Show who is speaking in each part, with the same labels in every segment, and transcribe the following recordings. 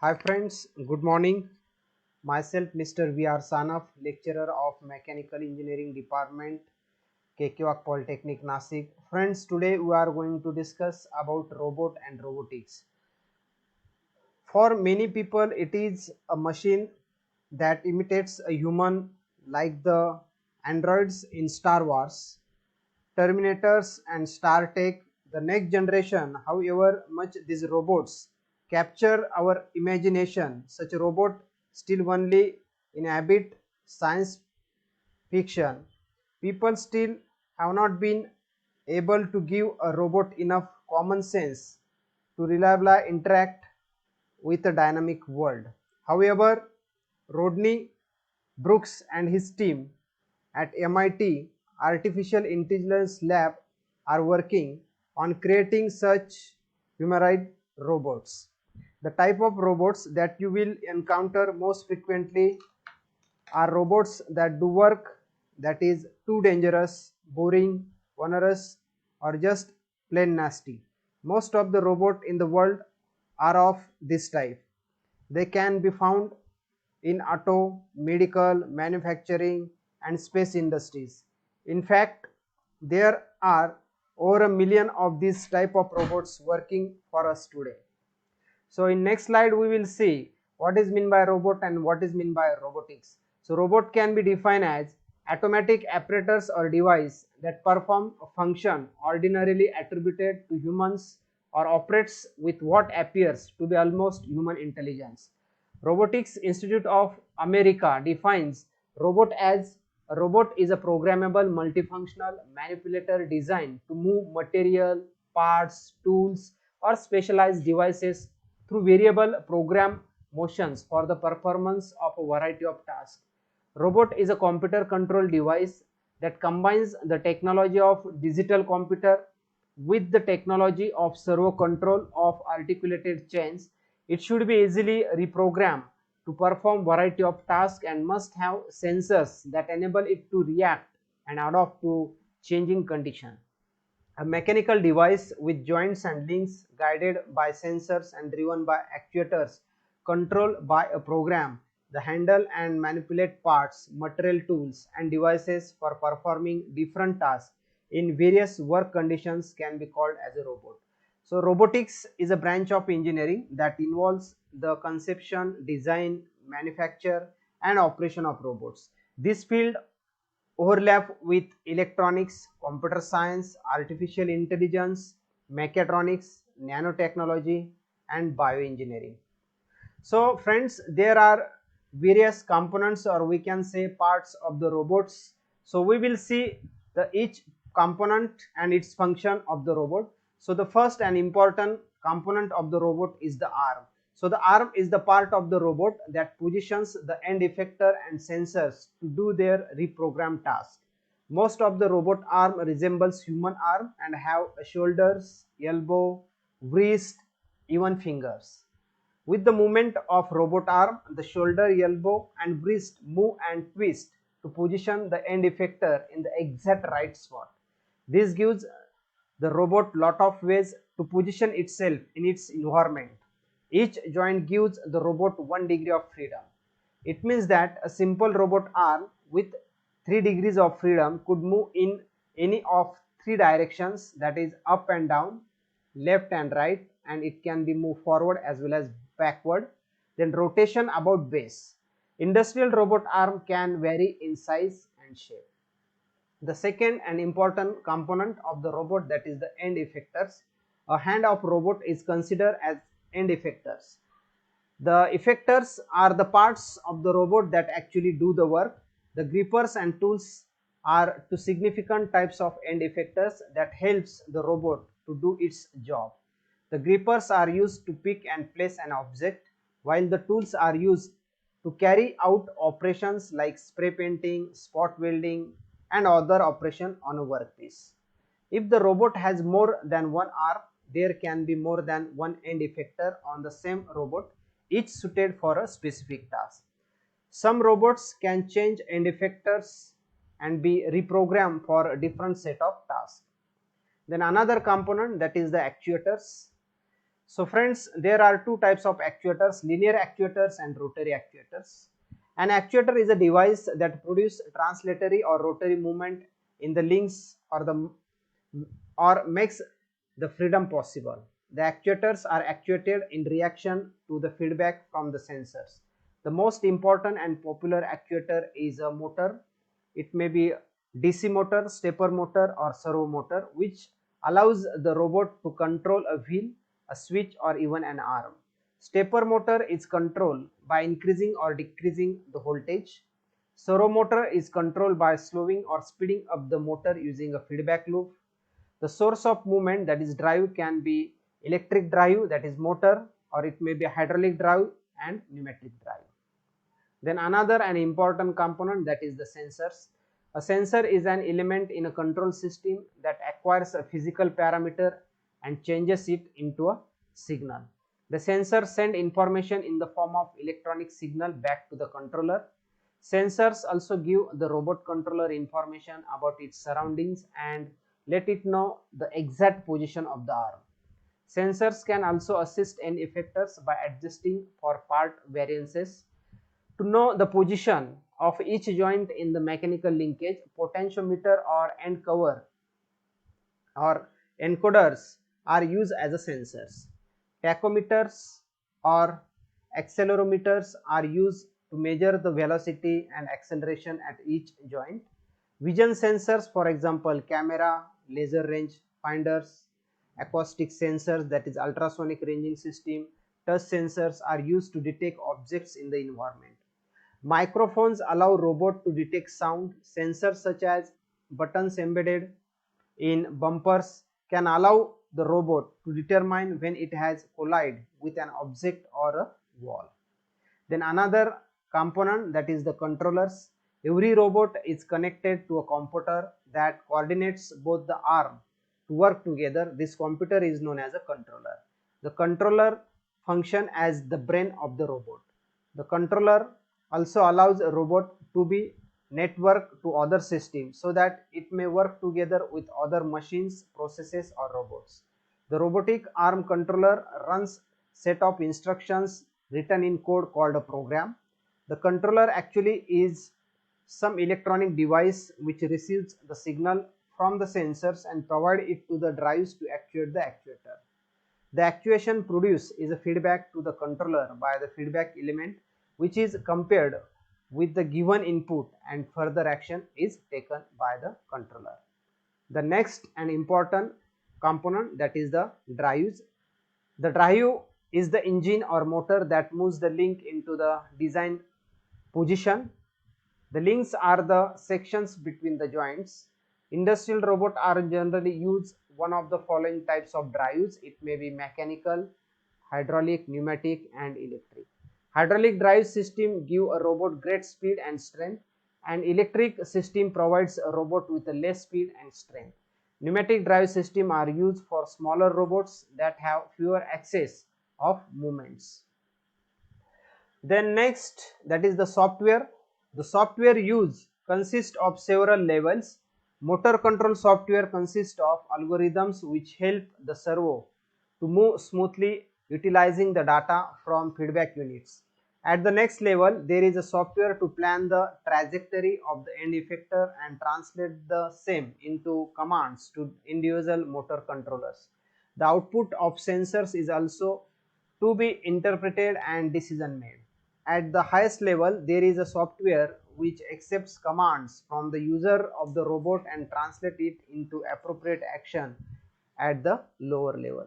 Speaker 1: Hi friends, good morning. Myself Mr. V.R. Sanaf, lecturer of Mechanical Engineering Department, KQAK Polytechnic Nasik. Friends, today we are going to discuss about robot and robotics. For many people, it is a machine that imitates a human like the androids in Star Wars, Terminators and Star Trek, the next generation. However much these robots capture our imagination, such a robot still only inhabit science fiction. People still have not been able to give a robot enough common sense to reliably interact with a dynamic world. However, Rodney Brooks and his team at MIT Artificial Intelligence Lab are working on creating such humanoid robots. The type of robots that you will encounter most frequently are robots that do work that is too dangerous, boring, onerous, or just plain nasty. Most of the robots in the world are of this type. They can be found in auto, medical, manufacturing, and space industries. In fact, there are over a million of these type of robots working for us today. So in next slide we will see what is meant by robot and what is meant by robotics. So robot can be defined as automatic apparatus or device that perform a function ordinarily attributed to humans or operates with what appears to be almost human intelligence. Robotics Institute of America defines robot as a robot is a programmable multifunctional manipulator designed to move material, parts, tools, or specialized devices through variable program motions for the performance of a variety of tasks. Robot is a computer controlled device that combines the technology of digital computer with the technology of servo control of articulated chains. It should be easily reprogrammed to perform variety of tasks and must have sensors that enable it to react and adapt to changing conditions. A mechanical device with joints and links guided by sensors and driven by actuators controlled by a program. The handle and manipulate parts, material tools and devices for performing different tasks in various work conditions can be called as a robot. So robotics is a branch of engineering that involves the conception, design, manufacture and operation of robots. This field overlap with electronics, computer science, artificial intelligence, mechatronics, nanotechnology, and bioengineering. So, friends, there are various components, or we can say parts of the robots. So, we will see the each component and its function of the robot. So, the first and important component of the robot is the arm. So, the arm is the part of the robot that positions the end effector and sensors to do their reprogrammed task. Most of the robot arm resembles human arm and have shoulders, elbow, wrist, even fingers. With the movement of robot arm, the shoulder, elbow and wrist move and twist to position the end effector in the exact right spot. This gives the robot lot of ways to position itself in its environment. Each joint gives the robot 1 degree of freedom. It means that a simple robot arm with 3 degrees of freedom could move in any of 3 directions, that is up and down, left and right, and it can be moved forward as well as backward. Then rotation about base. Industrial robot arm can vary in size and shape. The second and important component of the robot, that is the end effectors. A hand of robot is considered as end effectors. The effectors are the parts of the robot that actually do the work. The grippers and tools are two significant types of end effectors that helps the robot to do its job. The grippers are used to pick and place an object, while the tools are used to carry out operations like spray painting, spot welding, and other operation on a workpiece. If the robot has more than one arm, there can be more than one end effector on the same robot, each suited for a specific task. Some robots can change end effectors and be reprogrammed for a different set of tasks. Then another component, that is the actuators. So friends, there are two types of actuators, linear actuators and rotary actuators. An actuator is a device that produces translatory or rotary movement in the links or makes the freedom possible. The actuators are actuated in reaction to the feedback from the sensors. The most important and popular actuator is a motor. It may be DC motor, stepper motor or servo motor, which allows the robot to control a wheel, a switch or even an arm. Stepper motor is controlled by increasing or decreasing the voltage. Servo motor is controlled by slowing or speeding up the motor using a feedback loop. The source of movement, that is drive, can be electric drive, that is motor, or it may be hydraulic drive and pneumatic drive. Then another and important component, that is the sensors. A sensor is an element in a control system that acquires a physical parameter and changes it into a signal. The sensor send information in the form of electronic signal back to the controller. Sensors also give the robot controller information about its surroundings and let it know the exact position of the arm. Sensors can also assist end effectors by adjusting for part variances. To know the position of each joint in the mechanical linkage, potentiometer or end cover or encoders are used as a sensors. Tachometers or accelerometers are used to measure the velocity and acceleration at each joint. Vision sensors, for example, camera, laser range finders, acoustic sensors, that is ultrasonic ranging system, touch sensors are used to detect objects in the environment. Microphones allow robot to detect sound. Sensors such as buttons embedded in bumpers can allow the robot to determine when it has collided with an object or a wall. Then another component, that is the controllers. Every robot is connected to a computer that coordinates both the arm to work together. This computer is known as a controller. The controller function as the brain of the robot. The controller also allows a robot to be networked to other systems so that it may work together with other machines, processes or robots. The robotic arm controller runs set of instructions written in code called a program. The controller actually is some electronic device which receives the signal from the sensors and provide it to the drives to actuate the actuator. The actuation produced is a feedback to the controller by the feedback element, which is compared with the given input and further action is taken by the controller. The next and important component, that is the drives. The drive is the engine or motor that moves the link into the designed position. The links are the sections between the joints. Industrial robots are generally use one of the following types of drives. It may be mechanical, hydraulic, pneumatic and electric. Hydraulic drive system give a robot great speed and strength, and electric system provides a robot with a less speed and strength. Pneumatic drive system are used for smaller robots that have fewer access of movements. Then next, that is the software. The software used consists of several levels. Motor control software consists of algorithms which help the servo to move smoothly utilizing the data from feedback units. At the next level, there is a software to plan the trajectory of the end effector and translate the same into commands to individual motor controllers. The output of sensors is also to be interpreted and decision made. At the highest level, there is a software which accepts commands from the user of the robot and translate it into appropriate action at the lower level.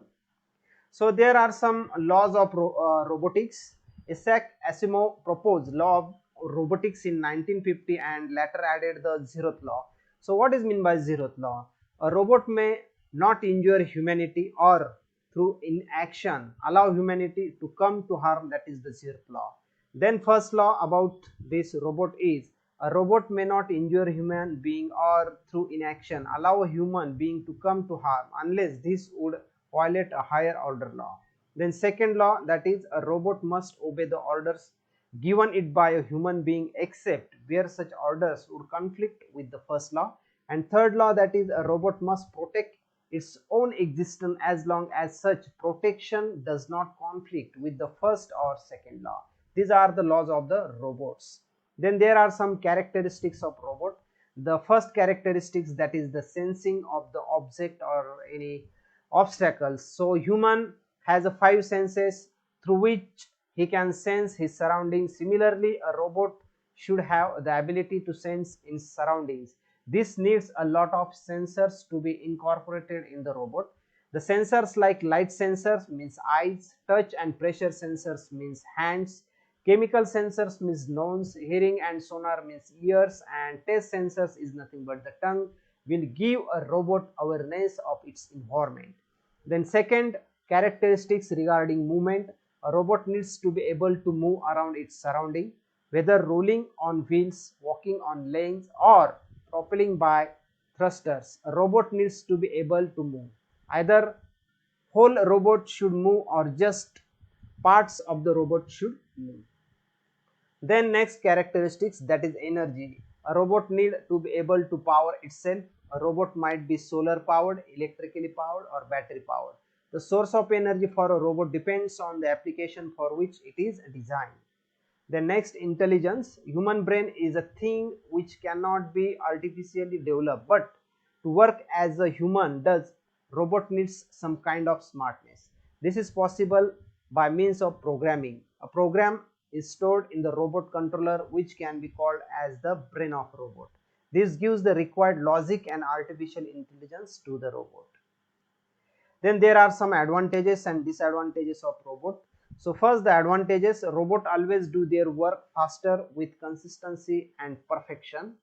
Speaker 1: So there are some laws of robotics. Isaac Asimov proposed law of robotics in 1950 and later added the zeroth law. So what is meant by zeroth law? A robot may not injure humanity or through inaction allow humanity to come to harm, that is the zeroth law. Then first law about this robot is a robot may not injure human being or through inaction allow a human being to come to harm unless this would violate a higher order law. Then second law, that is a robot must obey the orders given it by a human being except where such orders would conflict with the first law. And third law, that is a robot must protect its own existence as long as such protection does not conflict with the first or second law. These are the laws of the robots. Then there are some characteristics of robot. The first characteristics, that is the sensing of the object or any obstacles. So human has a 5 senses through which he can sense his surroundings. Similarly, a robot should have the ability to sense in surroundings. This needs a lot of sensors to be incorporated in the robot. The sensors like light sensors means eyes, touch and pressure sensors means hands, chemical sensors means nose, hearing and sonar means ears, and taste sensors is nothing but the tongue, will give a robot awareness of its environment. Then second characteristics regarding movement, a robot needs to be able to move around its surrounding, whether rolling on wheels, walking on legs or propelling by thrusters. A robot needs to be able to move. Either whole robot should move or just parts of the robot should move. Then next characteristics, that is energy. A robot need to be able to power itself. A robot might be solar powered, electrically powered or battery powered. The source of energy for a robot depends on the application for which it is designed. The next, intelligence. Human brain is a thing which cannot be artificially developed, but to work as a human does, robot needs some kind of smartness. This is possible by means of programming. A program is stored in the robot controller, which can be called as the brain of robot. This gives the required logic and artificial intelligence to the robot. Then there are some advantages and disadvantages of robot. So first, the advantages: robot always do their work faster with consistency and perfection.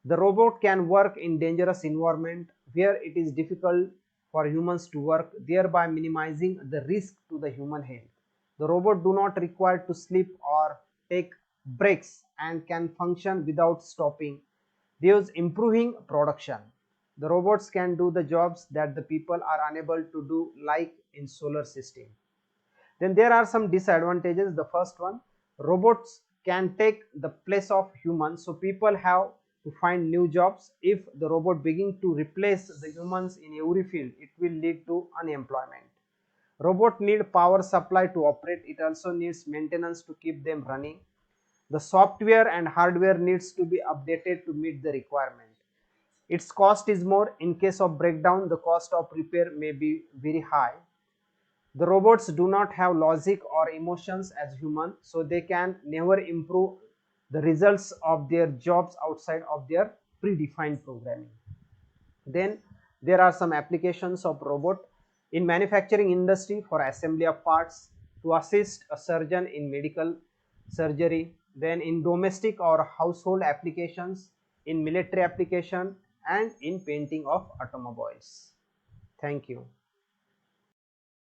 Speaker 1: The robot can work in dangerous environment where it is difficult for humans to work, thereby minimizing the risk to the human health. The robot do not require to sleep or take breaks and can function without stopping, thus improving production. The robots can do the jobs that the people are unable to do, like in solar system. Then there are some disadvantages. The first one, robots can take the place of humans, so people have to find new jobs. If the robot begin to replace the humans in every field, it will lead to unemployment. Robot need power supply to operate. It also needs maintenance to keep them running. The software and hardware needs to be updated to meet the requirement. Its cost is more. In case of breakdown, the cost of repair may be very high. The robots do not have logic or emotions as humans, so they can never improve the results of their jobs outside of their predefined programming. Then there are some applications of robot in manufacturing industry for assembly of parts, to assist a surgeon in medical surgery, then in domestic or household applications, in military application, and in painting of automobiles. Thank you.